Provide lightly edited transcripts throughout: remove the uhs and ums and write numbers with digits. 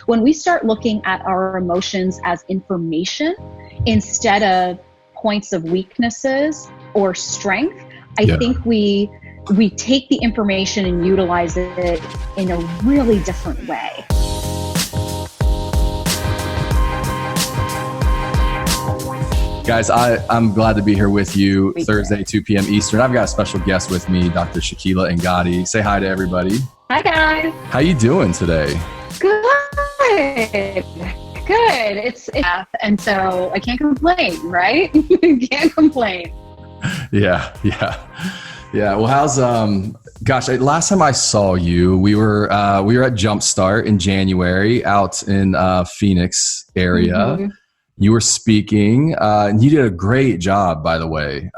when we start looking at our emotions as information instead of points of weaknesses or strength, I think we take the information and utilize it in a really different way. Guys, I'm glad to be here with you Thursday, 2 p.m. Eastern. I've got a special guest with me, Dr. Shakila Angadi. Say hi to everybody. Hi, guys. How you doing today? Good. It's and so I can't complain, right? Can't complain. Yeah. Well, how's gosh, last time I saw you, we were at Jumpstart in January out in Phoenix area. Mm-hmm. You were speaking, and you did a great job, by the way.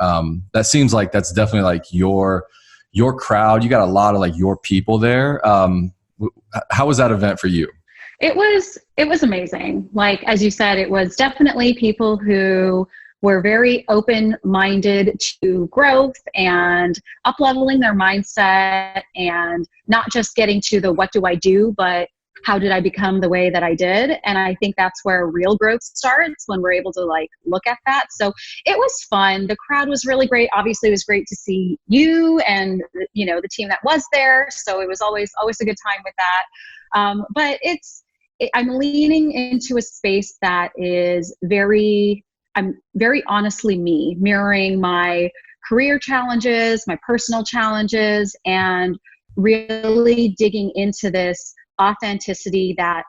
That seems like that's definitely like your crowd. You got a lot of like your people there. How was that event for you? It was amazing. Like, as you said, it was definitely people who were very open-minded to growth and up-leveling their mindset and not just getting to the what do I do, but how did I become the way that I did? And I think that's where real growth starts, when we're able to like look at that. So it was fun. The crowd was really great. Obviously, it was great to see you and, you know, the team that was there. So it was always a good time with that. But I'm leaning into a space that is I'm very honestly me, mirroring my career challenges, my personal challenges, and really digging into this authenticity that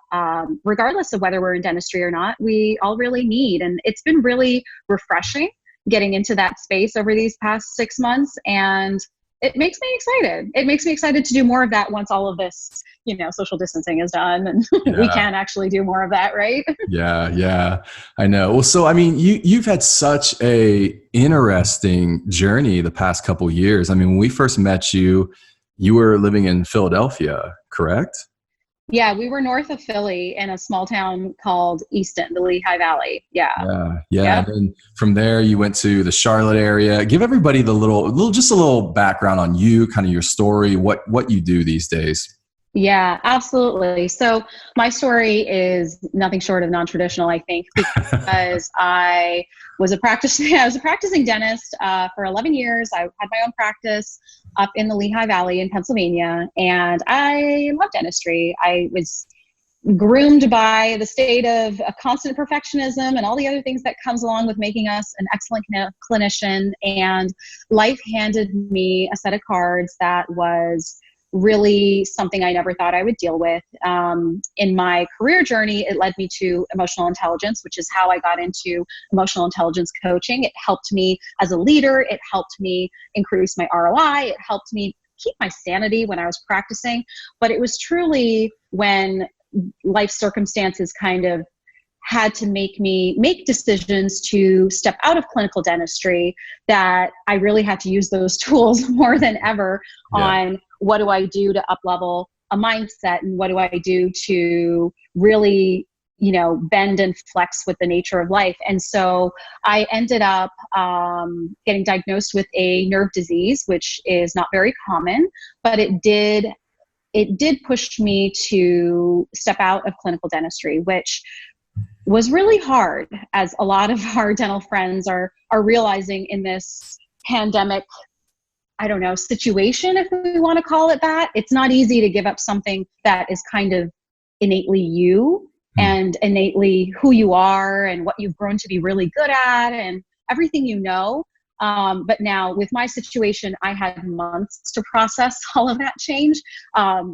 regardless of whether we're in dentistry or not, we all really need. And it's been really refreshing getting into that space over these past 6 months. And it makes me excited. It makes me excited to do more of that once all of this, you know, social distancing is done and we can actually do more of that, right? Yeah, I know. Well, so, I mean, you've had such a interesting journey the past couple years. I mean, when we first met you, you were living in Philadelphia, correct? Yeah, we were north of Philly in a small town called Easton, the Lehigh Valley. Yeah. And then from there, you went to the Charlotte area. Give everybody just a little background on you, kind of your story, what you do these days. Yeah, absolutely. So my story is nothing short of non-traditional, I think, because I was a practicing dentist for 11 years. I had my own practice up in the Lehigh Valley in Pennsylvania, and I love dentistry. I was groomed by the state of a constant perfectionism and all the other things that comes along with making us an excellent clinician. And life handed me a set of cards that was really something I never thought I would deal with. In my career journey, it led me to emotional intelligence, which is how I got into emotional intelligence coaching. It helped me as a leader. It helped me increase my ROI. It helped me keep my sanity when I was practicing. But it was truly when life circumstances kind of had to make me make decisions to step out of clinical dentistry that I really had to use those tools more than ever on what do I do to up-level a mindset and what do I do to really, you know, bend and flex with the nature of life. And so I ended up getting diagnosed with a nerve disease, which is not very common, but it did push me to step out of clinical dentistry, which was really hard, as a lot of our dental friends are realizing in this pandemic, I don't know, situation, if we want to call it that. It's not easy to give up something that is kind of innately you and innately who you are and what you've grown to be really good at and everything you know. But now with my situation, I had months to process all of that change.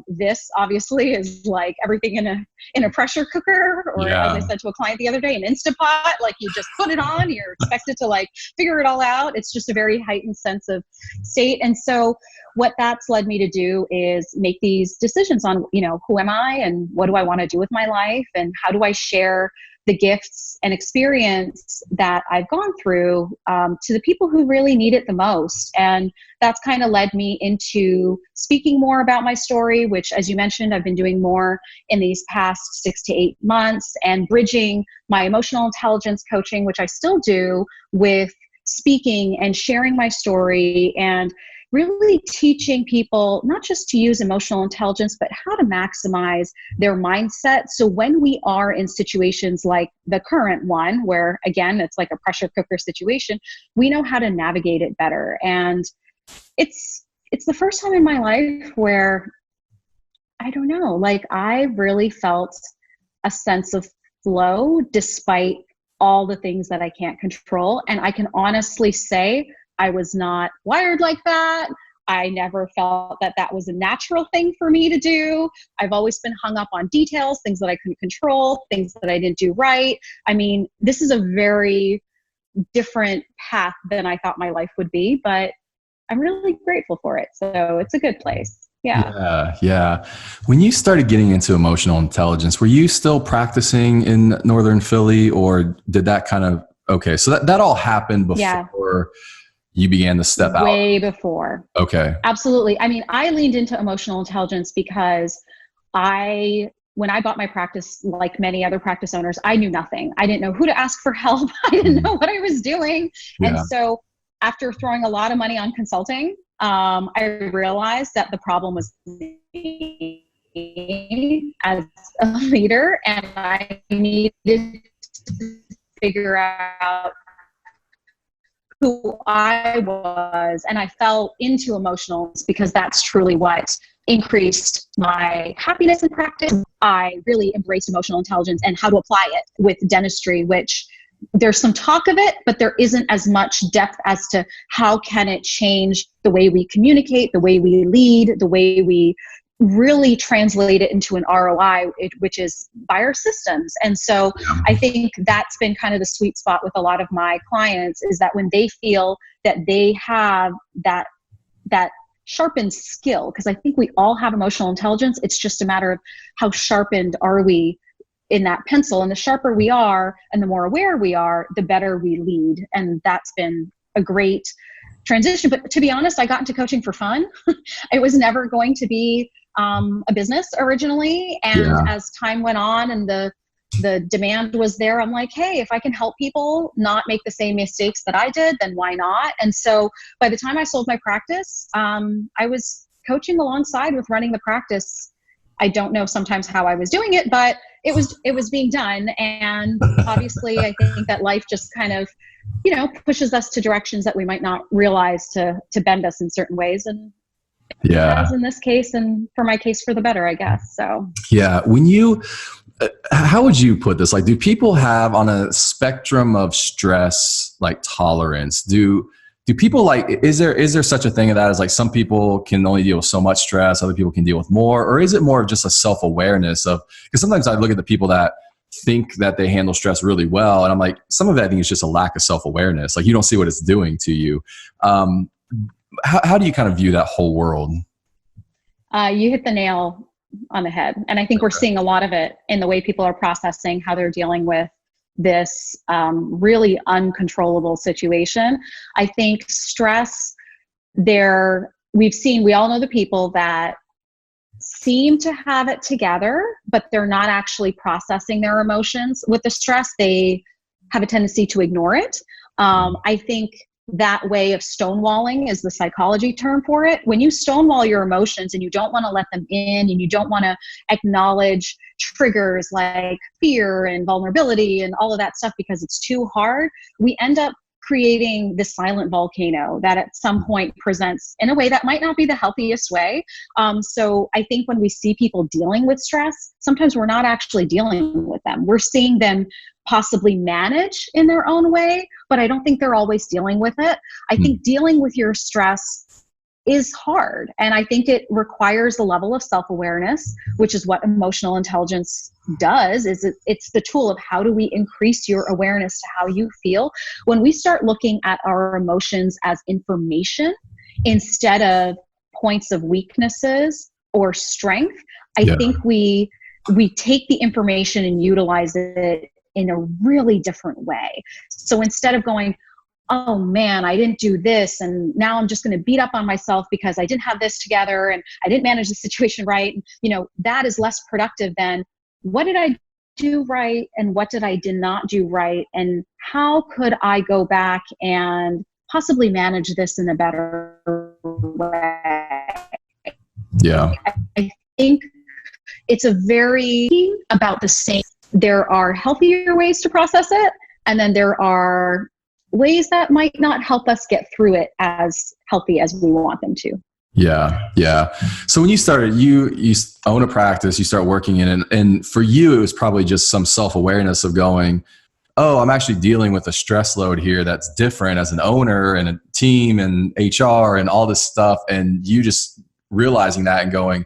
This obviously is like everything in a pressure cooker, or as I said to a client the other day, an Instapot. Like, you just put it on, you're expected to like figure it all out. It's just a very heightened sense of state. And so what that's led me to do is make these decisions on, you know, who am I and what do I want to do with my life and how do I share the gifts and experience that I've gone through to the people who really need it the most. And that's kind of led me into speaking more about my story, which, as you mentioned, I've been doing more in these past 6 to 8 months, and bridging my emotional intelligence coaching, which I still do, with speaking and sharing my story and really teaching people not just to use emotional intelligence, but how to maximize their mindset. So when we are in situations like the current one, where again, it's like a pressure cooker situation, we know how to navigate it better. And it's the first time in my life where, I don't know, like I really felt a sense of flow despite all the things that I can't control. And I can honestly say I was not wired like that. I never felt that that was a natural thing for me to do. I've always been hung up on details, things that I couldn't control, things that I didn't do right. I mean, this is a very different path than I thought my life would be, but I'm really grateful for it. So it's a good place. Yeah. Yeah. Yeah. When you started getting into emotional intelligence, were you still practicing in Northern Philly, or did that kind of, okay. So that all happened before you began to step out? Way before. Okay. Absolutely. I mean, I leaned into emotional intelligence because when I bought my practice, like many other practice owners, I knew nothing. I didn't know who to ask for help. I didn't know what I was doing. Yeah. And so after throwing a lot of money on consulting, I realized that the problem was me as a leader, and I needed to figure out who I was. And I fell into emotionals because that's truly what increased my happiness in practice. I really embraced emotional intelligence and how to apply it with dentistry, which there's some talk of it, but there isn't as much depth as to how can it change the way we communicate, the way we lead, the way we really translate it into an ROI, which is by our systems. And so I think that's been kind of the sweet spot with a lot of my clients, is that when they feel that they have that sharpened skill, because I think we all have emotional intelligence. It's just a matter of how sharpened are we in that pencil. And the sharper we are and the more aware we are, the better we lead. And that's been a great transition. But to be honest, I got into coaching for fun. It was never going to be a business originally. And as time went on and the demand was there, I'm like, hey, if I can help people not make the same mistakes that I did, then why not? And so by the time I sold my practice, I was coaching alongside with running the practice. I don't know sometimes how I was doing it, but it was being done. And obviously I think that life just kind of, pushes us to directions that we might not realize to bend us in certain ways. And as in this case, and for my case, for the better, I guess. So when you, how would you put this? Like, do people have on a spectrum of stress, like tolerance? Do people is there such a thing of that as like some people can only deal with so much stress, other people can deal with more? Or is it more of just a self-awareness of, because sometimes I look at the people that think that they handle stress really well, and I'm like, some of that I think is just a lack of self-awareness. Like, you don't see what it's doing to you. How do you kind of view that whole world? You hit the nail on the head. And I think we're seeing a lot of it in the way people are processing how they're dealing with this really uncontrollable situation. I think stress, we all know the people that seem to have it together, but they're not actually processing their emotions. With the stress, they have a tendency to ignore it. I think that way of stonewalling is the psychology term for it. When you stonewall your emotions and you don't want to let them in, and you don't want to acknowledge triggers like fear and vulnerability and all of that stuff because it's too hard, we end up creating this silent volcano that at some point presents in a way that might not be the healthiest way. So I think when we see people dealing with stress, sometimes we're not actually dealing with them. We're seeing them possibly manage in their own way, but I don't think they're always dealing with it. I think dealing with your stress is hard. And I think it requires a level of self-awareness, which is what emotional intelligence does. It's the tool of how do we increase your awareness to how you feel. When we start looking at our emotions as information instead of points of weaknesses or strength, I think we take the information and utilize it in a really different way. So instead of going, oh man, I didn't do this, and now I'm just going to beat up on myself because I didn't have this together and I didn't manage the situation right, that is less productive than what did I do right and what did I did not do right, and how could I go back and possibly manage this in a better way. Yeah. I think it's a very about the same. There are healthier ways to process it, and then there are ways that might not help us get through it as healthy as we want them to. Yeah. Yeah. So when you started, you own a practice, you start working in it. And for you, it was probably just some self-awareness of going, oh, I'm actually dealing with a stress load here that's different as an owner and a team and HR and all this stuff. And you just realizing that and going,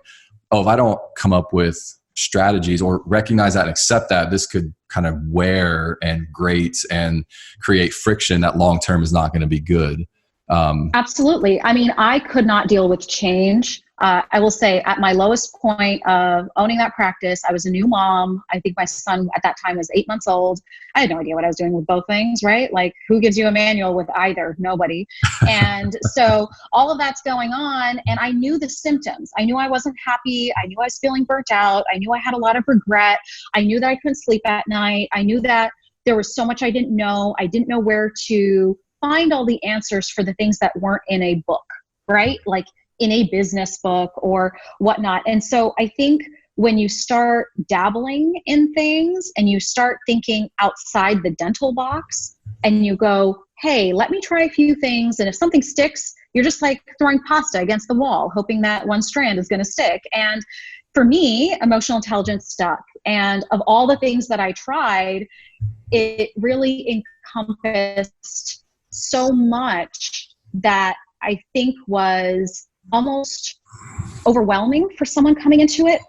oh, if I don't come up with strategies or recognize that and accept that, this could kind of wear and grate and create friction that long-term is not going to be good. Absolutely. I mean, I could not deal with change. I will say at my lowest point of owning that practice, I was a new mom. I think my son at that time was 8 months old. I had no idea what I was doing with both things, right? Like, who gives you a manual with either? Nobody. And so all of that's going on. And I knew the symptoms. I knew I wasn't happy. I knew I was feeling burnt out. I knew I had a lot of regret. I knew that I couldn't sleep at night. I knew that there was so much I didn't know. I didn't know where to find all the answers for the things that weren't in a book, right? Like in a business book or whatnot. And so I think when you start dabbling in things and you start thinking outside the dental box and you go, hey, let me try a few things. And if something sticks, you're just like throwing pasta against the wall, hoping that one strand is going to stick. And for me, emotional intelligence stuck. And of all the things that I tried, it really encompassed so much that I think was almost overwhelming for someone coming into it,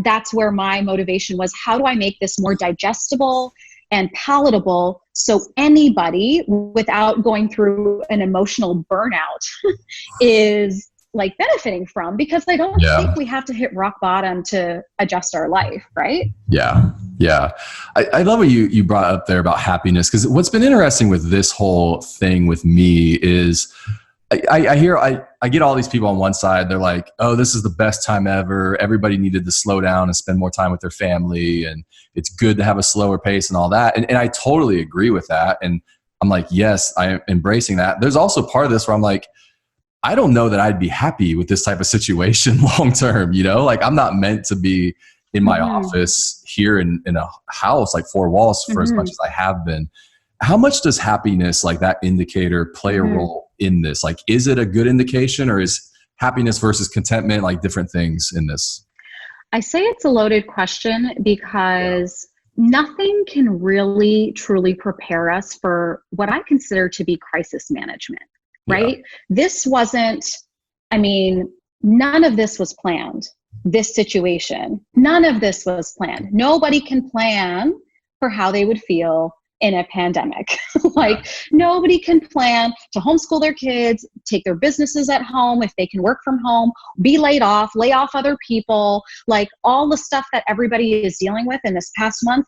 that's where my motivation was. How do I make this more digestible and palatable so anybody, without going through an emotional burnout, is like benefiting from? Because I don't think we have to hit rock bottom to adjust our life, right? Yeah. Yeah. I love what you brought up there about happiness, because what's been interesting with this whole thing with me is I get all these people on one side. They're like, oh, this is the best time ever. Everybody needed to slow down and spend more time with their family. And it's good to have a slower pace and all that. And I totally agree with that. And I'm like, yes, I am embracing that. There's also part of this where I'm like, I don't know that I'd be happy with this type of situation long term, like I'm not meant to be in my office here in a house, like four walls for as much as I have been. How much does happiness, like that indicator, play a role in this? Like, is it a good indication, or is happiness versus contentment like different things in this? I say it's a loaded question because nothing can really truly prepare us for what I consider to be crisis management, right? This wasn't, none of this was planned. This situation, none of this was planned. Nobody can plan for how they would feel in a pandemic. Nobody can plan to homeschool their kids, take their businesses at home if they can work from home, be laid off, lay off other people, like all the stuff that everybody is dealing with in this past month.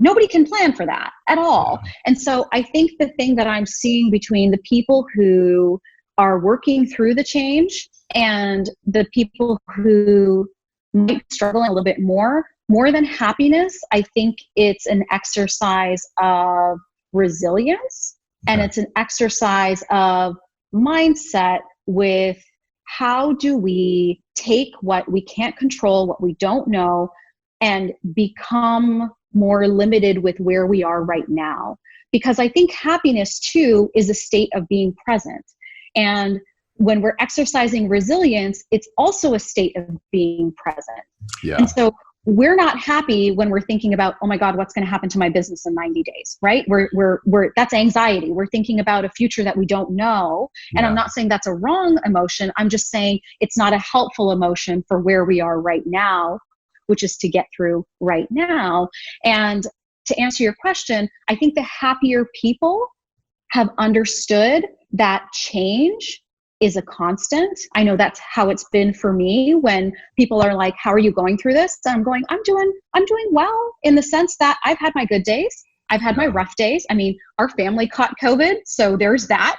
Nobody can plan for that at all. And so I think the thing that I'm seeing between the people who are working through the change and the people who might struggle a little bit more than happiness, I think it's an exercise of resilience, and it's an exercise of mindset with how do we take what we can't control, what we don't know, and become more limited with where we are right now. Because I think happiness too is a state of being present. And when we're exercising resilience, it's also a state of being present. And so we're not happy when we're thinking about, oh my God, what's going to happen to my business in 90 days, right? We're that's anxiety. We're thinking about a future that we don't know. And I'm not saying that's a wrong emotion. I'm just saying it's not a helpful emotion for where we are right now, which is to get through right now. And to answer your question, I think the happier people have understood that change is a constant. I know that's how it's been for me when people are like, how are you going through this? And I'm going, I'm doing well, in the sense that I've had my good days. I've had my rough days. Our family caught COVID, so there's that.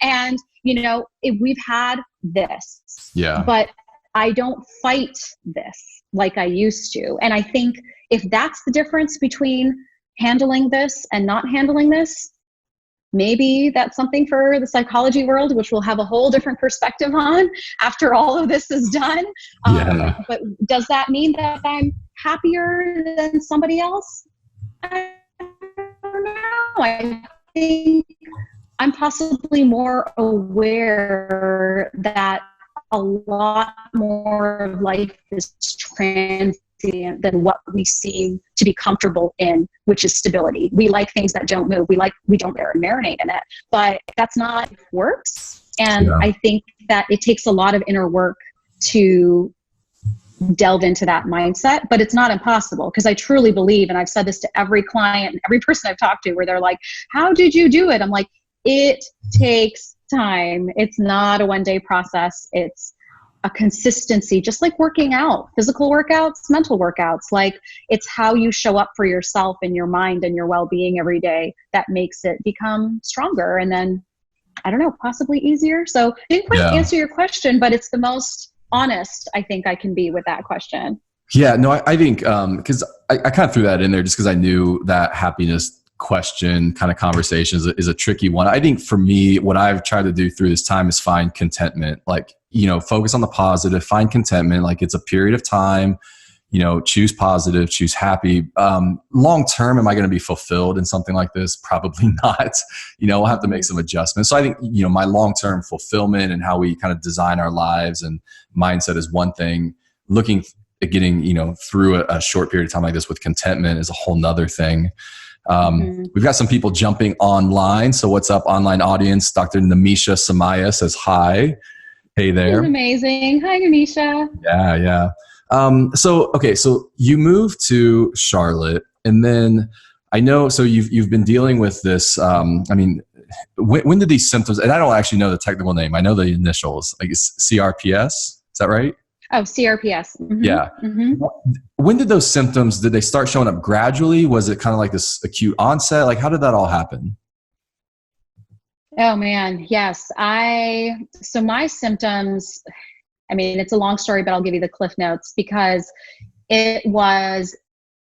And, we've had this, but I don't fight this like I used to. And I think if that's the difference between handling this and not handling this, maybe that's something for the psychology world, which we'll have a whole different perspective on after all of this is done. Yeah. But does that mean that I'm happier than somebody else? I don't know. I think I'm possibly more aware that a lot more of life is transient than what we seem to be comfortable in, which is stability. We like things that don't move. We don't marinate in it, but that's not works. And I think that it takes a lot of inner work to delve into that mindset, but it's not impossible, because I truly believe, and I've said this to every client and every person I've talked to, where they're like, how did you do it? I'm like, it takes time. It's not a one-day process. It's a consistency, just like working out, physical workouts, mental workouts. Like, it's how you show up for yourself and your mind and your well-being every day that makes it become stronger. And then, I don't know, possibly easier. So I didn't quite answer your question, but it's the most honest I think I can be with that question. Yeah, no, I think, because I kind of threw that in there just because I knew that happiness question kind of conversation is a tricky one. I think for me, what I've tried to do through this time is find contentment. Like, focus on the positive, find contentment. Like, it's a period of time, choose positive, choose happy. Long term, am I going to be fulfilled in something like this? Probably not. We'll have to make some adjustments. So I think, my long-term fulfillment and how we kind of design our lives and mindset is one thing. Looking at getting, through a short period of time like this with contentment is a whole nother thing. We've got some people jumping online. So what's up, online audience? Dr. Namisha Samaya says hi. Hey there. She's amazing. Hi, Namisha. Yeah. So you moved to Charlotte, and then I know, so you've been dealing with this. When did these symptoms, and I don't actually know the technical name. I know the initials, like CRPS. Is that right? Oh, CRPS. Mm-hmm. Yeah. Mm-hmm. When did those symptoms, did they start showing up gradually? Was it kind of like this acute onset? Like, how did that all happen? Oh man, yes. So my symptoms, it's a long story, but I'll give you the cliff notes, because it was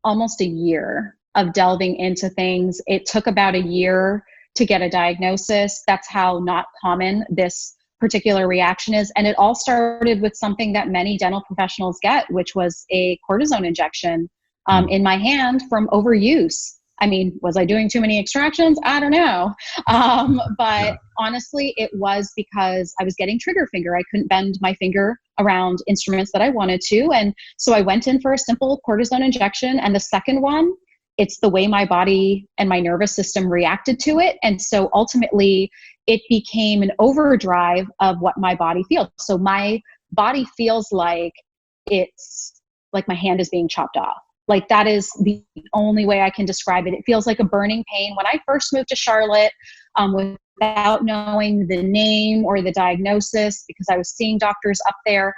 almost a year of delving into things. It took about a year to get a diagnosis. That's how not common this particular reaction is. And it all started with something that many dental professionals get, which was a cortisone injection in my hand from overuse. Was I doing too many extractions? I don't know. But honestly, it was because I was getting trigger finger. I couldn't bend my finger around instruments that I wanted to. And so I went in for a simple cortisone injection. And the second one, it's the way my body and my nervous system reacted to it. And so ultimately, it became an overdrive of what my body feels. So my body feels like it's like my hand is being chopped off. Like, that is the only way I can describe it. It feels like a burning pain. When I first moved to Charlotte, without knowing the name or the diagnosis, because I was seeing doctors up there,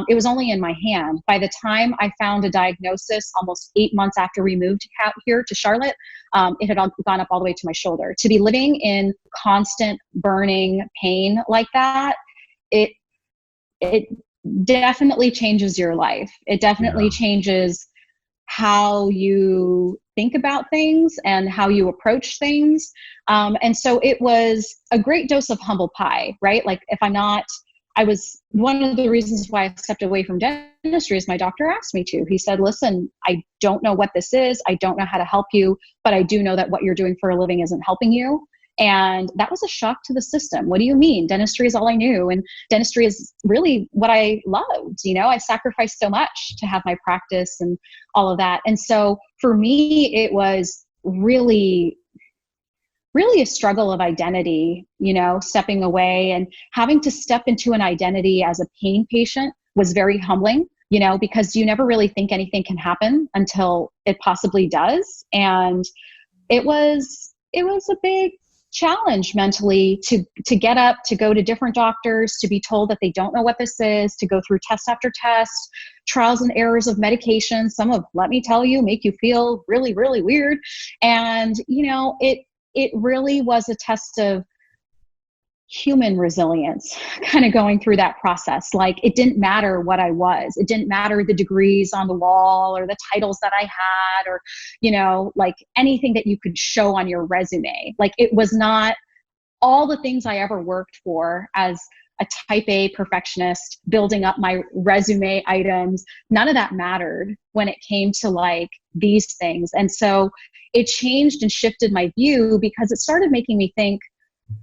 it was only in my hand. By the time I found a diagnosis, almost 8 months after we moved out here to Charlotte, it had gone up all the way to my shoulder. To be living in constant burning pain like that, it definitely changes your life. It definitely changes how you think about things and how you approach things. And so it was a great dose of humble pie, right? Like, one of the reasons why I stepped away from dentistry is my doctor asked me to. He said, listen, I don't know what this is. I don't know how to help you, but I do know that what you're doing for a living isn't helping you. And that was a shock to the system. What do you mean? Dentistry is all I knew. And dentistry is really what I loved. I sacrificed so much to have my practice and all of that. And so for me, it was really, really a struggle of identity, stepping away and having to step into an identity as a pain patient was very humbling, because you never really think anything can happen until it possibly does. And it was a big challenge mentally to get up, to go to different doctors, to be told that they don't know what this is, to go through test after test, trials and errors of medication. Some of, let me tell you, make you feel really, really weird. And, it really was a test of human resilience, kind of going through that process. Like, it didn't matter what I was. It didn't matter the degrees on the wall or the titles that I had, or, like anything that you could show on your resume. Like, it was not all the things I ever worked for as a type A perfectionist, building up my resume items, none of that mattered when it came to like these things. And so it changed and shifted my view, because it started making me think,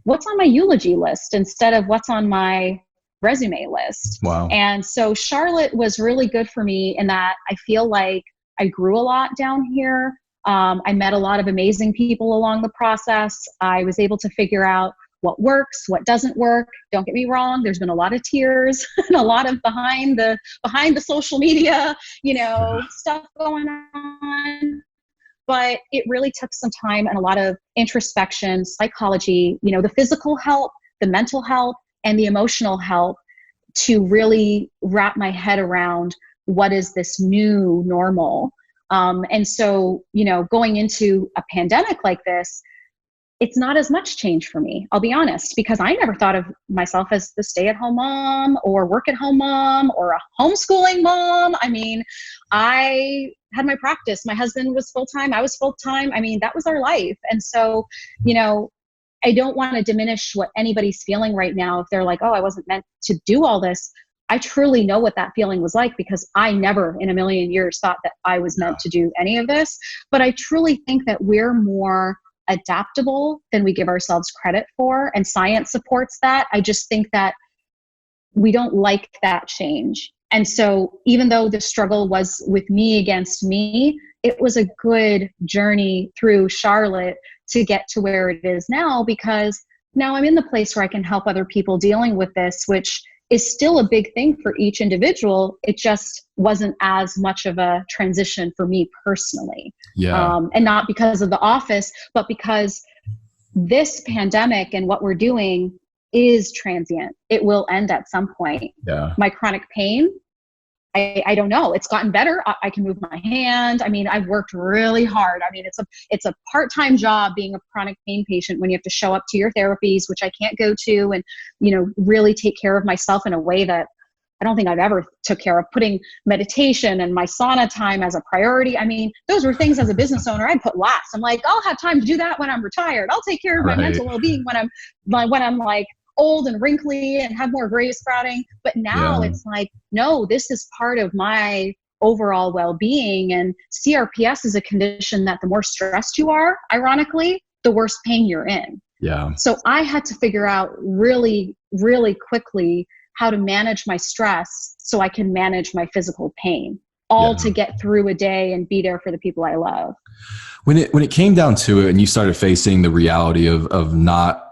what's on my eulogy list instead of what's on my resume list? Wow. And so Charlotte was really good for me in that I feel like I grew a lot down here. I met a lot of amazing people along the process. I was able to figure out what works, what doesn't work. Don't get me wrong, there's been a lot of tears and a lot of behind the social media, stuff going on. But it really took some time and a lot of introspection, psychology, the physical help, the mental help, and the emotional help to really wrap my head around what is this new normal. And so, going into a pandemic like this, it's not as much change for me, I'll be honest, because I never thought of myself as the stay-at-home mom or work-at-home mom or a homeschooling mom. I mean, I had my practice. My husband was full-time. I was full-time. I mean, that was our life. And so, I don't want to diminish what anybody's feeling right now if they're like, oh, I wasn't meant to do all this. I truly know what that feeling was like, because I never in a million years thought that I was meant to do any of this. But I truly think that we're more adaptable than we give ourselves credit for, and science supports that. I just think that we don't like that change. And so even though the struggle was with me against me, it was a good journey through Charlotte to get to where it is now, because now I'm in the place where I can help other people dealing with this, which is still a big thing for each individual. It just wasn't as much of a transition for me personally. Yeah. And not because of the office, but because this pandemic and what we're doing is transient. It will end at some point. Yeah. My chronic pain, I don't know. It's gotten better. I can move my hand. I mean, I've worked really hard. I mean, it's a part-time job being a chronic pain patient when you have to show up to your therapies, which I can't go to, and, really take care of myself in a way that I don't think I've ever took care of, putting meditation and my sauna time as a priority. I mean, those were things as a business owner I'd put last. I'm like, I'll have time to do that when I'm retired. I'll take care of my mental well-being when I'm like old and wrinkly and have more gray sprouting. But now it's like, no, this is part of my overall well-being. And CRPS is a condition that the more stressed you are, ironically, the worse pain you're in. Yeah. So I had to figure out really, really quickly how to manage my stress so I can manage my physical pain, all to get through a day and be there for the people I love. When it came down to it and you started facing the reality of not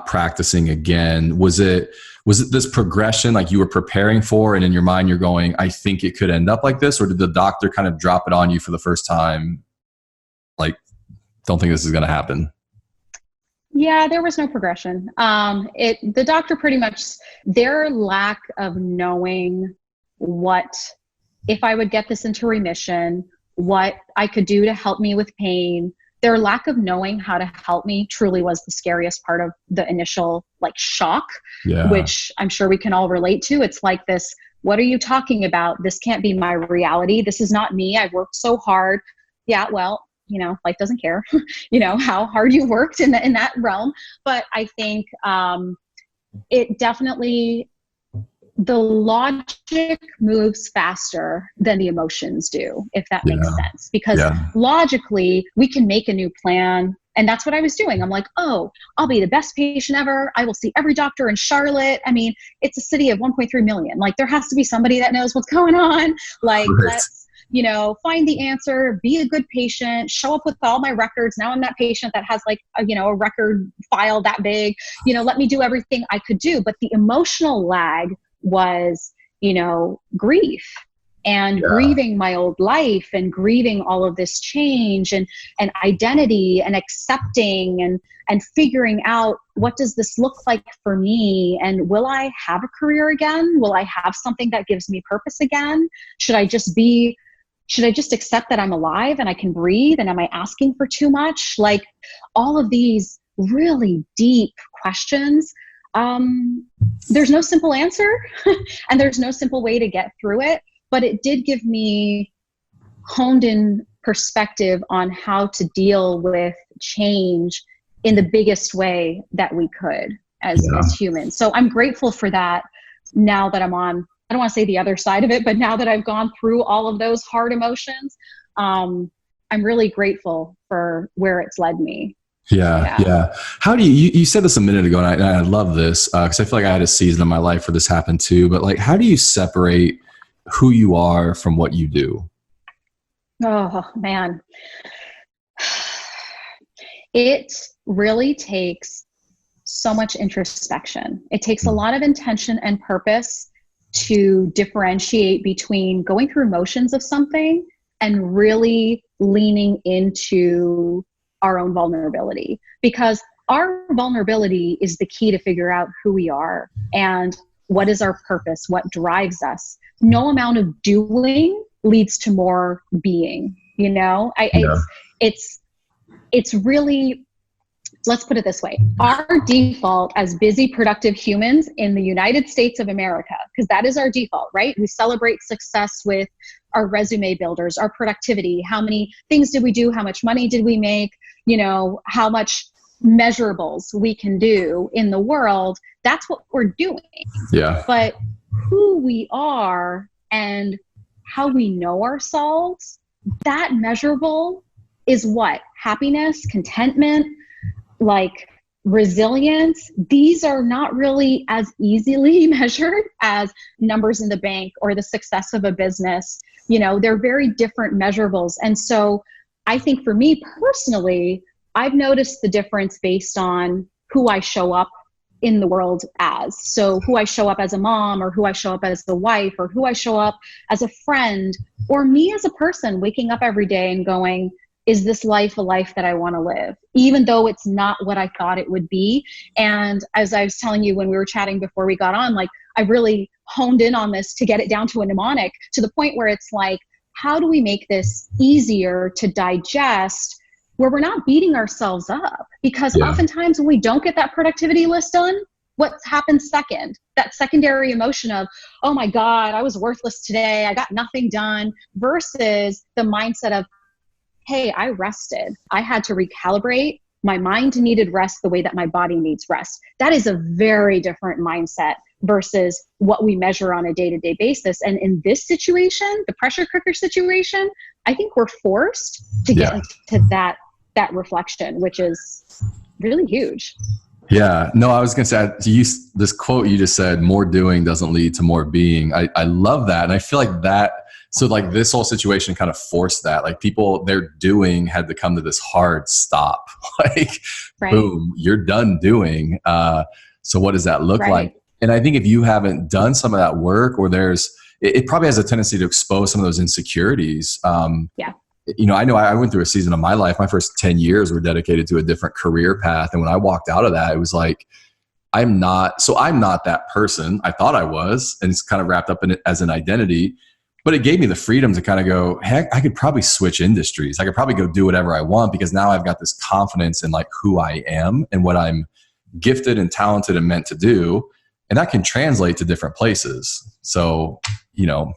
practicing again, was it this progression like you were preparing for, and in your mind you're going, I think it could end up like this? Or did the doctor kind of drop it on you for the first time, like, don't think this is going to happen? Yeah, there was no progression. The doctor pretty much, their lack of knowing if I would get this into remission, what I could do to help me with pain, their lack of knowing how to help me truly was the scariest part of the initial shock, which I'm sure we can all relate to. It's like this, what are you talking about? This can't be my reality. This is not me. I've worked so hard. Yeah, well, life doesn't care, how hard you worked in that realm. But I think it definitely, the logic moves faster than the emotions do, if that makes sense. Because logically, we can make a new plan. And that's what I was doing. I'm like, oh, I'll be the best patient ever. I will see every doctor in Charlotte. I mean, it's a city of 1.3 million. There has to be somebody that knows what's going on. Let's find the answer, be a good patient, show up with all my records. Now I'm that patient that has a record file that big, let me do everything I could do. But the emotional lag was, grief and grieving my old life and grieving all of this change and identity and accepting and figuring out, what does this look like for me? And will I have a career again? Will I have something that gives me purpose again? Should I just accept that I'm alive and I can breathe? And am I asking for too much? All of these really deep questions. There's no simple answer and there's no simple way to get through it, but it did give me honed in perspective on how to deal with change in the biggest way that we could as humans. So I'm grateful for that now that I'm on, I don't want to say the other side of it, but now that I've gone through all of those hard emotions, I'm really grateful for where it's led me. Yeah. How do you said this a minute ago, and I love this because I feel like I had a season of my life where this happened too, but like, how do you separate who you are from what you do? Oh man. It really takes so much introspection. It takes a lot of intention and purpose to differentiate between going through motions of something and really leaning into our own vulnerability, because our vulnerability is the key to figure out who we are and what is our purpose, what drives us. No amount of doing leads to more being, you know. It's really, let's put it this way. Our default as busy, productive humans in the United States of America, because that is our default, right? We celebrate success with our resume builders, our productivity. How many things did we do? How much money did we make? You know, how much measurables we can do in the world. That's what we're doing. Yeah. But who we are and how we know ourselves, that measurable is what? Happiness, contentment, like resilience. These are not really as easily measured as numbers in the bank or the success of a business. You know, they're very different measurables. And so I think for me personally, I've noticed the difference based on who I show up in the world as. So who I show up as a mom, or who I show up as a wife, or who I show up as a friend, or me as a person waking up every day and going, is this life a life that I want to live? Even though it's not what I thought it would be. And as I was telling you when we were chatting before we got on, like I really honed in on this to get it down to a mnemonic, to the point where it's like, how do we make this easier to digest where we're not beating ourselves up? Because oftentimes when we don't get that productivity list done, what happens second? That secondary emotion of, oh my God, I was worthless today. I got nothing done, versus the mindset of, hey, I rested. I had to recalibrate. My mind needed rest the way that my body needs rest. That is a very different mindset versus what we measure on a day-to-day basis. And in this situation, the pressure cooker situation, I think we're forced to get into that reflection, which is really huge. Yeah, no, I was going to say, this quote you just said, more doing doesn't lead to more being. I love that. And I feel like that, so like this whole situation kind of forced that, like people, their doing had to come to this hard stop, like, boom, you're done doing. So what does that look like? And I think if you haven't done some of that work, or it probably has a tendency to expose some of those insecurities. You know I went through a season of my life. My first 10 years were dedicated to a different career path. And when I walked out of that, it was like, I'm not that person I thought I was. And it's kind of wrapped up in it as an identity, but it gave me the freedom to kind of go, heck, I could probably switch industries. I could probably go do whatever I want, because now I've got this confidence in like who I am and what I'm gifted and talented and meant to do. And that can translate to different places. So, you know,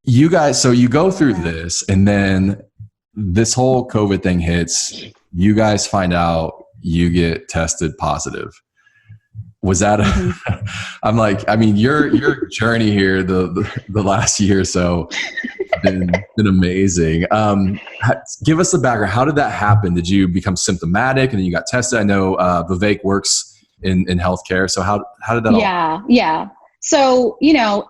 you guys, so you go through this, and then this whole COVID thing hits, you guys find out you get tested positive. Was that, I'm like, I mean, your journey here, the last year or so, been amazing. Give us the background. How did that happen? Did you become symptomatic and then you got tested? I know Vivek works in healthcare. So how did that all? Yeah. So, you know,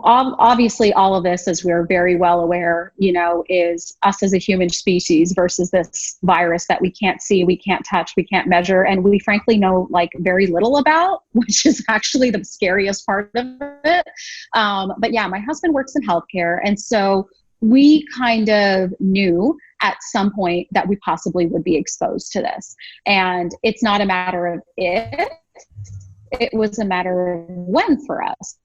obviously all of this, as we're very well aware, you know, is us as a human species versus this virus that we can't see, we can't touch, we can't measure, and we frankly know like very little about, which is actually the scariest part of it. But yeah, my husband works in healthcare, and so we kind of knew at some point that we possibly would be exposed to this. And it's not a matter of if, it was a matter of when for us.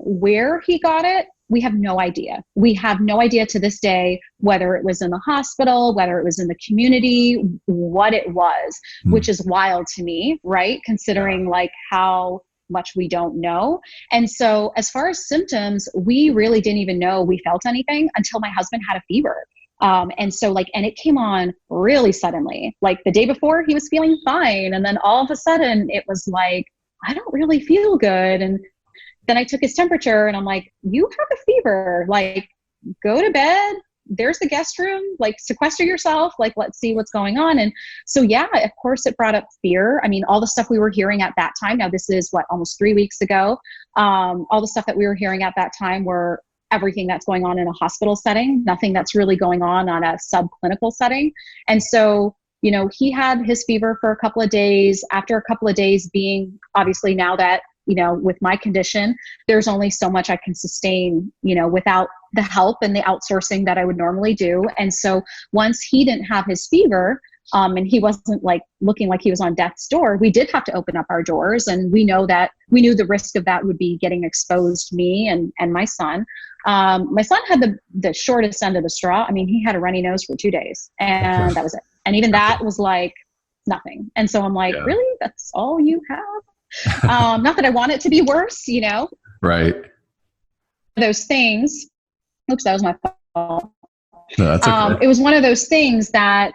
Where he got it, we have no idea. We have no idea to this day whether it was in the hospital, whether it was in the community, what it was, which is wild to me, right? Considering like how much we don't know. And so as far as symptoms, we really didn't even know we felt anything until my husband had a fever. And so like, and it came on really suddenly, like the day before he was feeling fine. And then all of a sudden it was like, I don't really feel good. And then I took his temperature and I'm like, you have a fever, like go to bed. There's the guest room, like sequester yourself, like let's see what's going on. And so, yeah, of course it brought up fear. I mean, all the stuff we were hearing at that time, now this is almost 3 weeks ago. All the stuff that we were hearing at that time were everything that's going on in a hospital setting, nothing that's really going on a subclinical setting. And so, you know, he had his fever for a couple of days. After a couple of days being, obviously now that, you know, with my condition, there's only so much I can sustain, you know, without the help and the outsourcing that I would normally do. And so once he didn't have his fever, and he wasn't like looking like he was on death's door, we did have to open up our doors. And we knew the risk of that would be getting exposed, me and my son. My son had the shortest end of the straw. I mean, he had a runny nose for 2 days and that was it. And even that was like nothing. And so I'm like, really? That's all you have? Not that I want it to be worse, you know? Right. Those things. Oops, that was my fault. No, that's okay. It was one of those things that,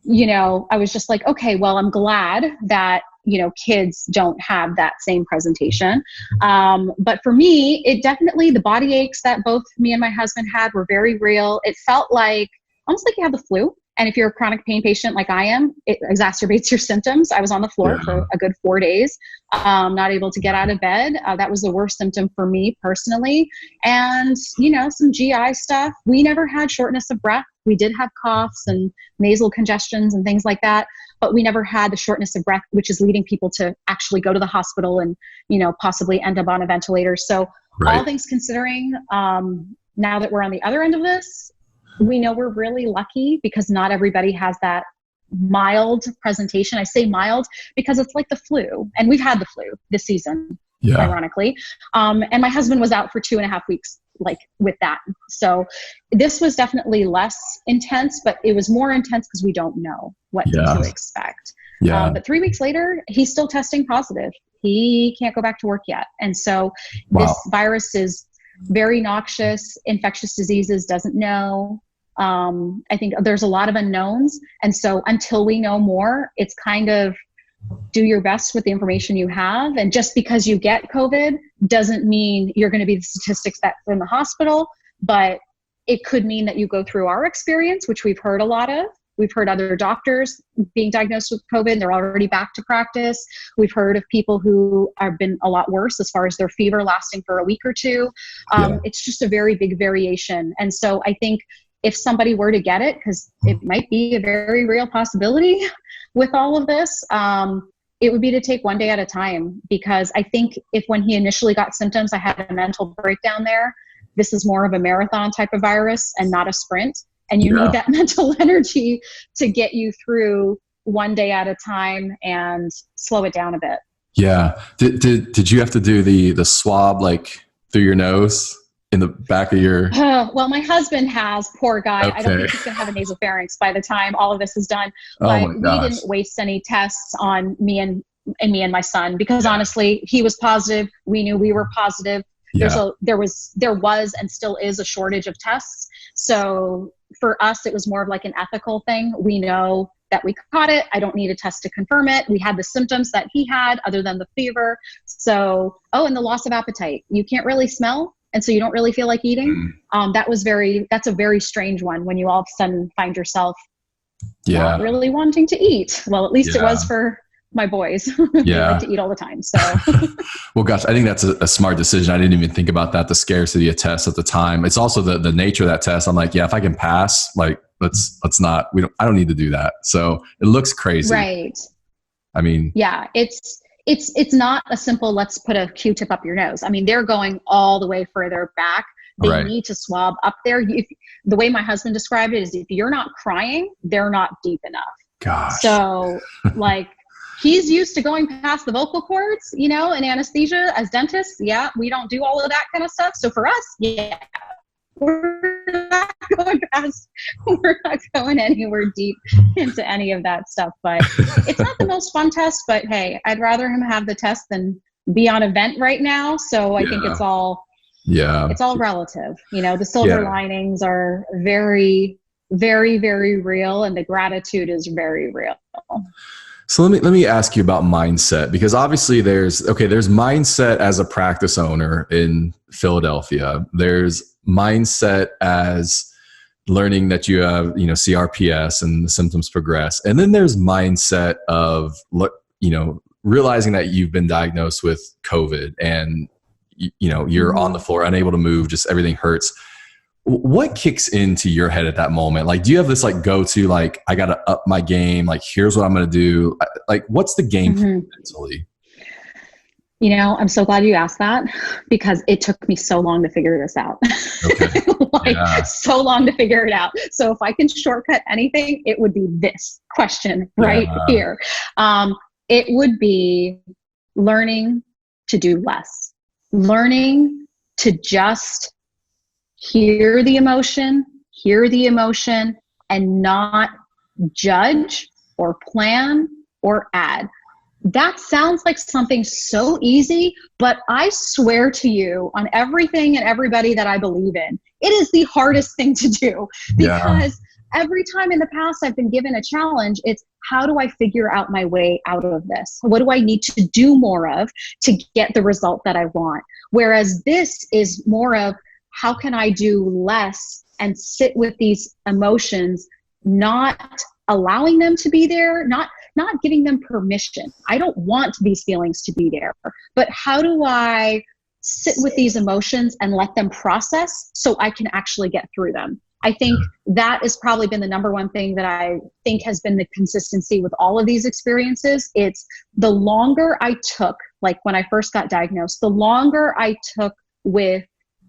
you know, I was just like, okay, well, I'm glad that, you know, kids don't have that same presentation. But for me, it definitely, the body aches that both me and my husband had were very real. It felt like, almost like you have the flu. And if you're a chronic pain patient like I am, it exacerbates your symptoms. I was on the floor for a good 4 days, not able to get out of bed. That was the worst symptom for me personally. And, you know, some GI stuff. We never had shortness of breath. We did have coughs and nasal congestions and things like that, but we never had the shortness of breath, which is leading people to actually go to the hospital and, you know, possibly end up on a ventilator. So all things considering, now that we're on the other end of this, we know we're really lucky because not everybody has that mild presentation. I say mild because it's like the flu, and we've had the flu this season, ironically. And my husband was out for 2.5 weeks, like with that. So this was definitely less intense, but it was more intense because we don't know what to expect. But 3 weeks later, he's still testing positive. He can't go back to work yet. And so this virus is very noxious. Infectious diseases doesn't know. I think there's a lot of unknowns. And so until we know more, it's kind of do your best with the information you have. And just because you get COVID doesn't mean you're going to be the statistics that's in the hospital, but it could mean that you go through our experience, which we've heard a lot of. We've heard other doctors being diagnosed with COVID. They're already back to practice. We've heard of people who have been a lot worse as far as their fever lasting for a week or two. It's just a very big variation. And so I think if somebody were to get it, because it might be a very real possibility with all of this, it would be to take one day at a time. Because I think if when he initially got symptoms, I had a mental breakdown there. This is more of a marathon type of virus and not a sprint. And you need that mental energy to get you through one day at a time and slow it down a bit. Yeah. Did you have to do the swab like through your nose? In the back of your... well, my husband has, poor guy. I don't think he's going to have a nasopharynx by the time all of this is done. But we didn't waste any tests on me and my son because honestly, he was positive. We knew we were positive. There was and still is a shortage of tests. So for us, it was more of like an ethical thing. We know that we caught it. I don't need a test to confirm it. We had the symptoms that he had other than the fever. So, and the loss of appetite. You can't really smell. And so you don't really feel like eating. That's a very strange one when you all of a sudden find yourself not really wanting to eat. Well, at least it was for my boys. They like to eat all the time. So, well, gosh, I think that's a smart decision. I didn't even think about that. The scarcity of tests at the time. It's also the nature of that test. I'm like, if I can pass, like, let's not, I don't need to do that. So it looks crazy. Right. I mean, it's not a simple, let's put a Q-tip up your nose. I mean, they're going all the way further back. They need to swab up there. The way my husband described it is if you're not crying, they're not deep enough. Gosh. So like he's used to going past the vocal cords, you know, in anesthesia as dentists. Yeah, we don't do all of that kind of stuff. So for us, we're not going anywhere deep into any of that stuff. But it's not the most fun test, but hey, I'd rather him have the test than be on a vent right now. So I think it's all relative. You know, the silver linings are very very, very real, and the gratitude is very real. So let me ask you about mindset, because obviously there's mindset as a practice owner in Philadelphia. There's mindset as learning that you have, CRPS and the symptoms progress. And then there's mindset of, realizing that you've been diagnosed with COVID and, you're on the floor, unable to move, just everything hurts. What kicks into your head at that moment? Like, do you have this go-to, I got to up my game? Here's what I'm going to do. What's the game plan mentally? I'm so glad you asked that, because it took me so long to figure this out. Okay. So long to figure it out. So if I can shortcut anything, it would be this question right here. It would be learning to do less, learning to just hear the emotion, and not judge or plan or add. That sounds like something so easy, but I swear to you on everything and everybody that I believe in, it is the hardest thing to do, because every time in the past I've been given a challenge, it's how do I figure out my way out of this? What do I need to do more of to get the result that I want? Whereas this is more of, how can I do less and sit with these emotions, not allowing them to be there, not giving them permission. I don't want these feelings to be there, but how do I sit with these emotions and let them process so I can actually get through them? I think that has probably been the number one thing that I think has been the consistency with all of these experiences. It's the longer I took, like when I first got diagnosed, the longer I took with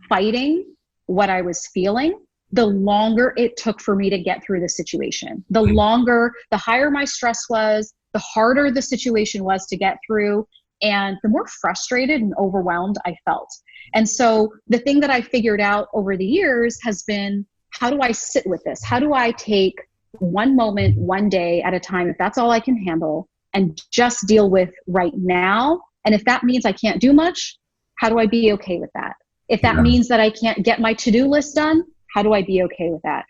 fighting what I was feeling, the longer it took for me to get through the situation. The higher my stress was, the harder the situation was to get through, and the more frustrated and overwhelmed I felt. And so the thing that I figured out over the years has been, how do I sit with this? How do I take one moment, one day at a time, if that's all I can handle, and just deal with right now? And if that means I can't do much, how do I be okay with that? If that means that I can't get my to-do list done, how do I be okay with that?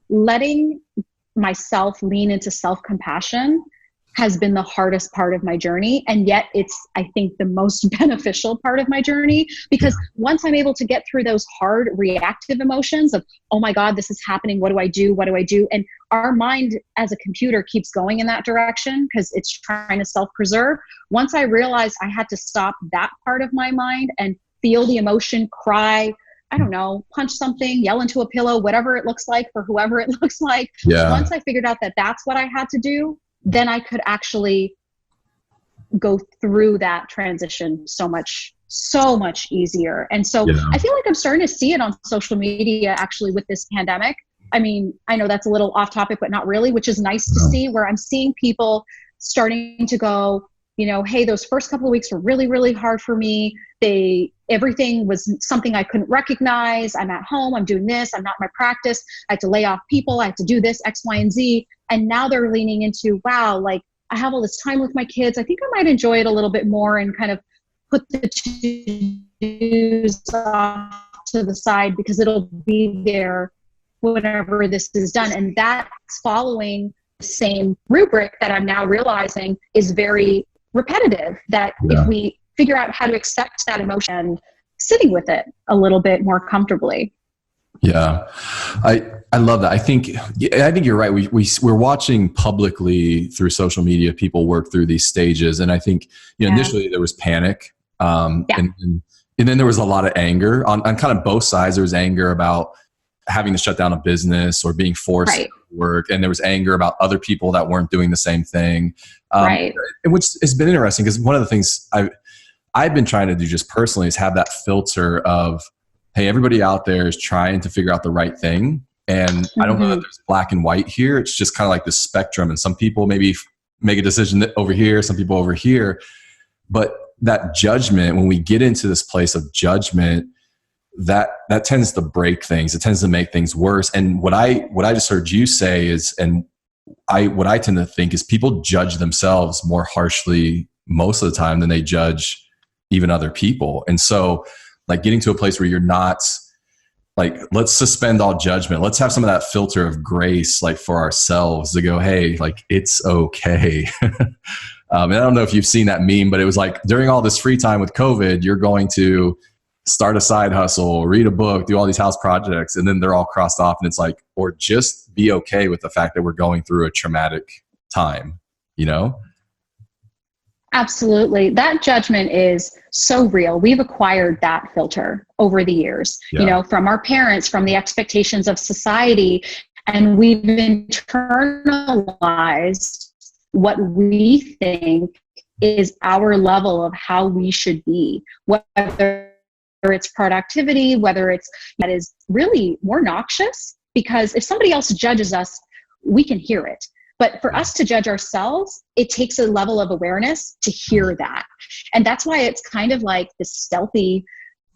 Letting myself lean into self-compassion has been the hardest part of my journey. And yet it's, I think, the most beneficial part of my journey, because once I'm able to get through those hard reactive emotions of, oh my God, this is happening. What do I do? What do I do? And our mind as a computer keeps going in that direction because it's trying to self-preserve. Once I realized I had to stop that part of my mind and feel the emotion, cry, I don't know, punch something, yell into a pillow, whatever it looks like for whoever it looks like. Once I figured out that that's what I had to do, then I could actually go through that transition so much easier. And so I feel like I'm starting to see it on social media actually with this pandemic. I mean, I know that's a little off topic, but not really, which is nice to see, where I'm seeing people starting to go, hey, those first couple of weeks were really, really hard for me. Everything was something I couldn't recognize. I'm at home, I'm doing this, I'm not in my practice. I had to lay off people, I had to do this, X, Y, and Z. And now they're leaning into, wow, I have all this time with my kids. I think I might enjoy it a little bit more and kind of put the to-dos off to the side because it'll be there whenever this is done. And that's following the same rubric that I'm now realizing is very repetitive, that if we figure out how to accept that emotion, sitting with it a little bit more comfortably. Yeah. I love that. I think you're right. We're watching publicly through social media, people work through these stages. And I think, initially there was panic. And then there was a lot of anger on kind of both sides. There was anger about having to shut down a business or being forced to work. And there was anger about other people that weren't doing the same thing. And which has been interesting, because one of the things I've been trying to do just personally is have that filter of, hey, everybody out there is trying to figure out the right thing. And I don't know that there's black and white here. It's just kind of like this spectrum. And some people maybe make a decision over here, some people over here. But that judgment, when we get into this place of judgment, that tends to break things. It tends to make things worse. And what I just heard you say is, what I tend to think is, people judge themselves more harshly most of the time than they judge even other people. And so, getting to a place where you're not like, let's suspend all judgment. Let's have some of that filter of grace, like for ourselves to go, hey, like it's okay. And I don't know if you've seen that meme, but it was like during all this free time with COVID, you're going to start a side hustle, read a book, do all these house projects, and then they're all crossed off. And it's like, or just be okay with the fact that we're going through a traumatic time, you know? Absolutely. That judgment is so real. We've acquired that filter over the years, you know, from our parents, from the expectations of society, and we've internalized what we think is our level of how we should be, whether it's productivity, whether it's that is really more noxious, because if somebody else judges us, we can hear it. But for us to judge ourselves, it takes a level of awareness to hear that. And that's why it's kind of like this stealthy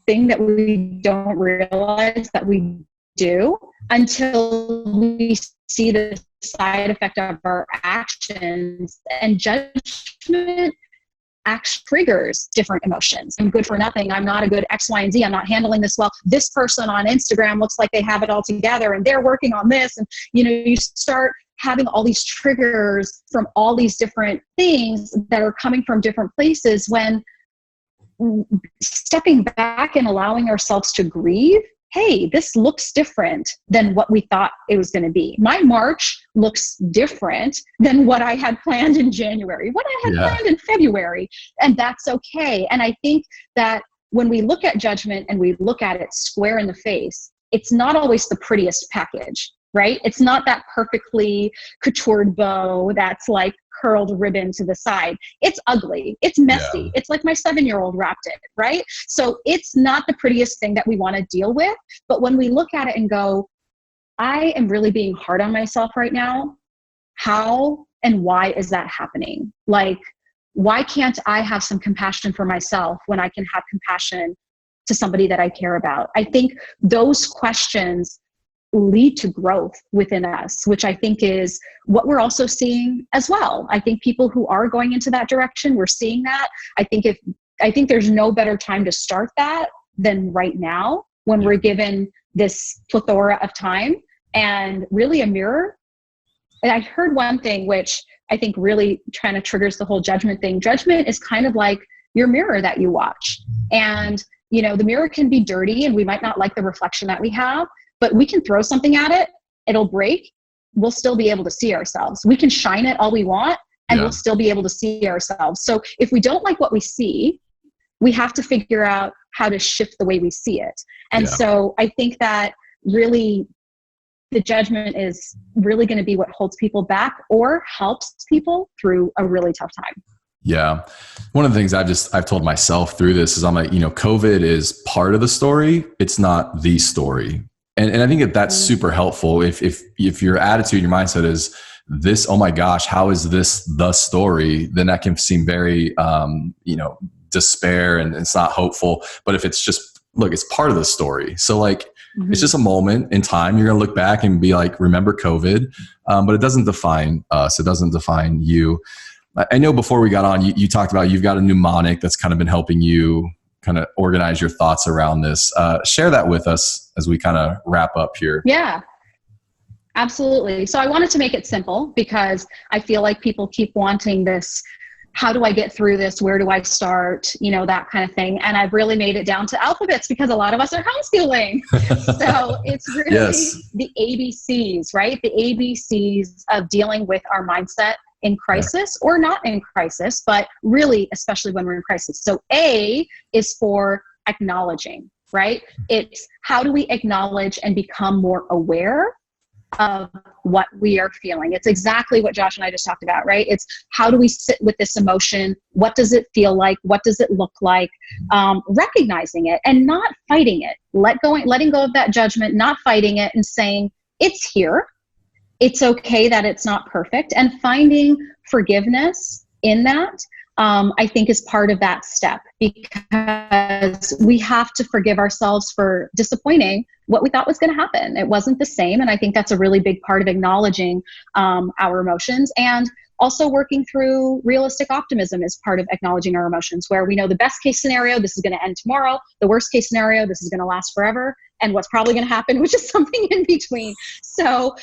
thing that we don't realize that we do until we see the side effect of our actions. And judgment triggers different emotions. I'm good for nothing. I'm not a good X, Y, and Z. I'm not handling this well. This person on Instagram looks like they have it all together and they're working on this. And, you know, you start having all these triggers from all these different things that are coming from different places, when stepping back and allowing ourselves to grieve, hey, this looks different than what we thought it was going to be. My March looks different than what I had planned in January, what I had planned in February, and that's okay. And I think that when we look at judgment and we look at it square in the face, it's not always the prettiest package, right? It's not that perfectly coutoured bow that's like curled ribbon to the side. It's ugly. It's messy. Yeah. It's like my 7-year-old wrapped it, right? So it's not the prettiest thing that we want to deal with. But when we look at it and go, I am really being hard on myself right now. How and why is that happening? Like, why can't I have some compassion for myself when I can have compassion to somebody that I care about? I think those questions lead to growth within us, which I think is what we're also seeing as well. I think people who are going into that direction, we're seeing that. I think there's no better time to start that than right now, when we're given this plethora of time and really a mirror. And I heard one thing, which I think really kind of triggers the whole judgment thing. Judgment is kind of like your mirror that you watch. And, you know, the mirror can be dirty and we might not like the reflection that we have, but we can throw something at it, it'll break, we'll still be able to see ourselves. We can shine it all we want and we'll still be able to see ourselves. So if we don't like what we see, we have to figure out how to shift the way we see it. And so I think that really the judgment is really going to be what holds people back or helps people through a really tough time. Yeah. One of the things I've told myself through this is I'm like, you know, COVID is part of the story. It's not the story. And I think that's super helpful. If your attitude, your mindset is this, oh my gosh, how is this the story? Then that can seem very, despair and it's not hopeful. But if it's just, look, it's part of the story. So like, it's just a moment in time. You're going to look back and be like, remember COVID, but it doesn't define us. It doesn't define you. I know before we got on, you talked about you've got a mnemonic that's kind of been helping you kind of organize your thoughts around this. Share that with us as we kind of wrap up here. Yeah, absolutely. So I wanted to make it simple because I feel like people keep wanting this. How do I get through this? Where do I start? You know, that kind of thing. And I've really made it down to alphabets because a lot of us are homeschooling. So it's really the ABCs, right? The ABCs of dealing with our mindset in crisis or not in crisis, but really, especially when we're in crisis. So A is for acknowledging, right? It's how do we acknowledge and become more aware of what we are feeling. It's exactly what Josh and I just talked about, right? It's how do we sit with this emotion? What does it feel like? What does it look like? Recognizing it and not fighting it. Letting go of that judgment, not fighting it and saying, it's here. It's okay that it's not perfect, and finding forgiveness in that, I think is part of that step, because we have to forgive ourselves for disappointing what we thought was going to happen. It wasn't the same. And I think that's a really big part of acknowledging our emotions. And also working through realistic optimism is part of acknowledging our emotions, where we know the best case scenario, this is going to end tomorrow. The worst case scenario, this is going to last forever. And what's probably going to happen, which is something in between. So,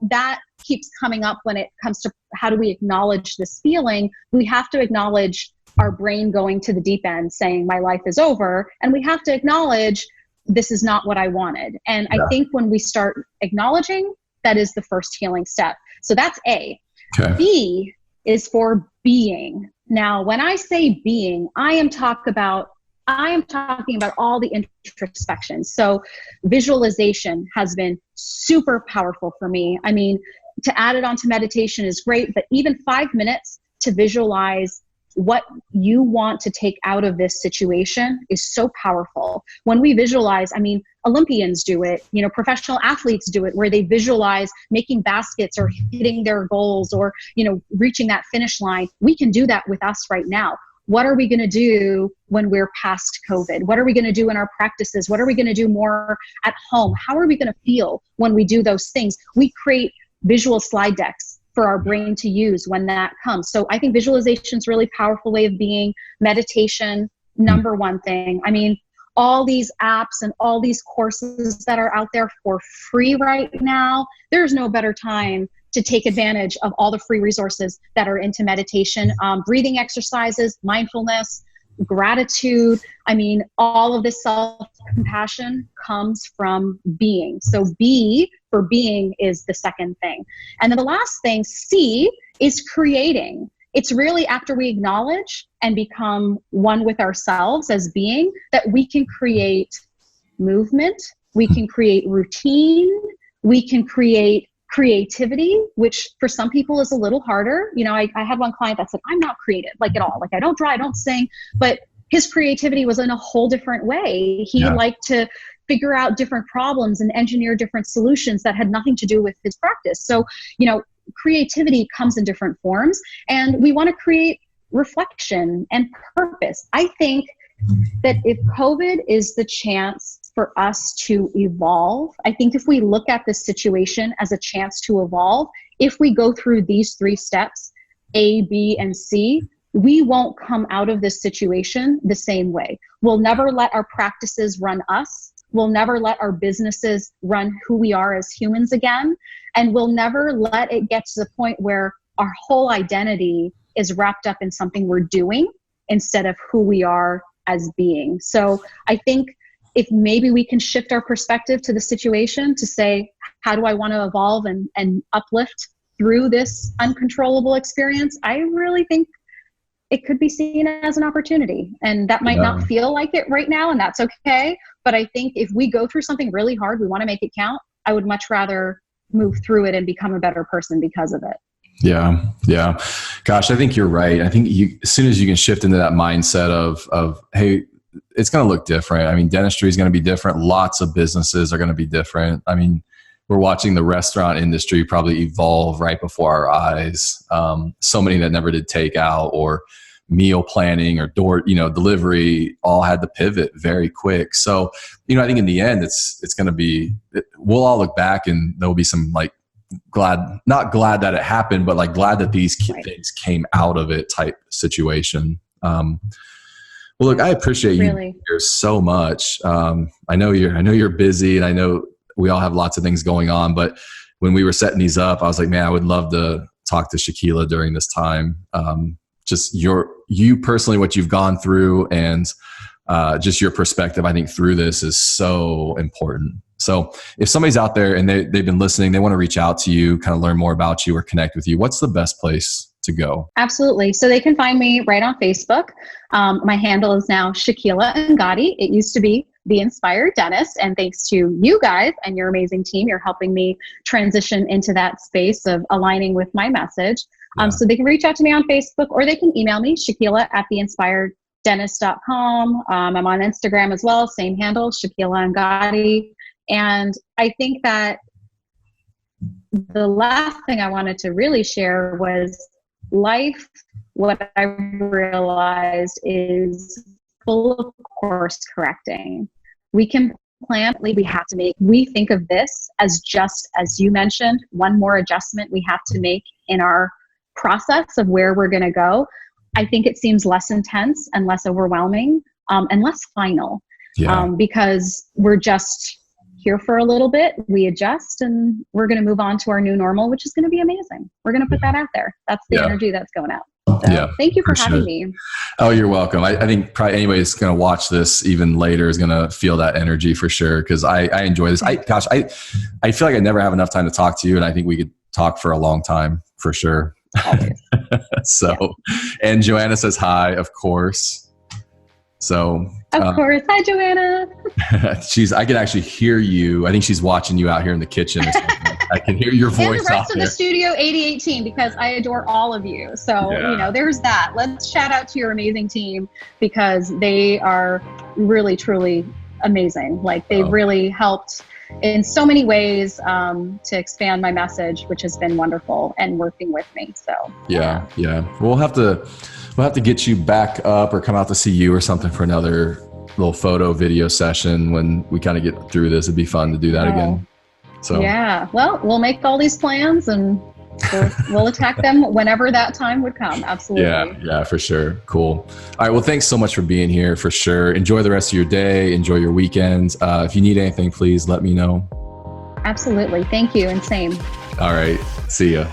that keeps coming up when it comes to how do we acknowledge this feeling. We have to acknowledge our brain going to the deep end saying my life is over. And we have to acknowledge this is not what I wanted. And I think when we start acknowledging, that is the first healing step. So that's A. Okay. B is for being. Now, when I say being, I am talking about all the introspection. So visualization has been super powerful for me. I mean, to add it onto meditation is great, but even 5 minutes to visualize what you want to take out of this situation is so powerful. When we visualize, I mean, Olympians do it, professional athletes do it, where they visualize making baskets or hitting their goals or, reaching that finish line. We can do that with us right now. What are we going to do when we're past COVID? What are we going to do in our practices? What are we going to do more at home? How are we going to feel when we do those things? We create visual slide decks for our brain to use when that comes. So I think visualization is a really powerful way of being. Meditation, number one thing. I mean, all these apps and all these courses that are out there for free right now, there's no better time to take advantage of all the free resources that are into meditation, breathing exercises, mindfulness, gratitude. I mean, all of this self-compassion comes from being. So B for being is the second thing. And then the last thing, C, is creating. It's really after we acknowledge and become one with ourselves as being, that we can create movement, we can create routine, we can create creativity, which for some people is a little harder. I had one client that said, I'm not creative, at all. I don't draw, I don't sing, but his creativity was in a whole different way. He liked to figure out different problems and engineer different solutions that had nothing to do with his practice. So, creativity comes in different forms, and we want to create reflection and purpose. I think that if COVID is the chance for us to evolve, I think if we look at this situation as a chance to evolve, if we go through these 3 steps, A, B, and C, we won't come out of this situation the same way. We'll never let our practices run us. We'll never let our businesses run who we are as humans again. And we'll never let it get to the point where our whole identity is wrapped up in something we're doing instead of who we are as being. So I think if maybe we can shift our perspective to the situation to say, how do I want to evolve and uplift through this uncontrollable experience? I really think it could be seen as an opportunity. And that might not feel like it right now, and that's okay. But I think if we go through something really hard, we want to make it count, I would much rather move through it and become a better person because of it. Yeah. Gosh, I think you're right. I think as soon as you can shift into that mindset of, hey, it's going to look different. I mean, dentistry is going to be different. Lots of businesses are going to be different. I mean, we're watching the restaurant industry probably evolve right before our eyes. So many that never did takeout or meal planning or delivery all had to pivot very quick. So, I think in the end, it's going to be, we'll all look back and there'll be some not glad that it happened, but glad that these things came out of it type situation. Well, look, I appreciate you here so much. I know you're busy, and I know we all have lots of things going on, but when we were setting these up, I was like, man, I would love to talk to Shakila during this time. Just you personally, what you've gone through, and just your perspective, I think through this is so important. So if somebody's out there and they've been listening, they want to reach out to you, kind of learn more about you or connect with you, what's the best place to go? Absolutely. So they can find me right on Facebook. My handle is now Shakila Angadi. It used to be The Inspired Dentist. And thanks to you guys and your amazing team, you're helping me transition into that space of aligning with my message. So they can reach out to me on Facebook, or they can email me, Shakila@theinspireddentist.com. I'm on Instagram as well, same handle, Shakila Angadi. And I think that the last thing I wanted to really share was life. What I realized is full of course correcting. We can plan, we think of this as just, as you mentioned, one more adjustment we have to make in our process of where we're going to go, I think it seems less intense and less overwhelming, and less final, because we're just here for a little bit, we adjust, and we're going to move on to our new normal, which is going to be amazing. We're going to put that out there. That's the energy that's going out. So thank you for having me. Oh, you're welcome. I think probably anybody that's going to watch this even later is going to feel that energy for sure. Cause I enjoy this. I feel like I never have enough time to talk to you, and I think we could talk for a long time for sure. And Joanna says hi, of course. So of course. Hi, Joanna. I can actually hear you. I think she's watching you out here in the kitchen or something. I can hear your voice. And the rest of the Studio 8018, because I adore all of you. So, there's that. Let's shout out to your amazing team, because they are really, truly amazing. Like, they've really helped in so many ways to expand my message, which has been wonderful, and working with me. So yeah. We'll have to get you back up or come out to see you or something for another little photo video session when we kind of get through this. It'd be fun to do that again. So well, we'll make all these plans, and we'll attack them whenever that time would come. Absolutely. Yeah, for sure. Cool. All right. Well, thanks so much for being here, for sure. Enjoy the rest of your day. Enjoy your weekends. If you need anything, please let me know. Absolutely. Thank you. And same. All right. See ya.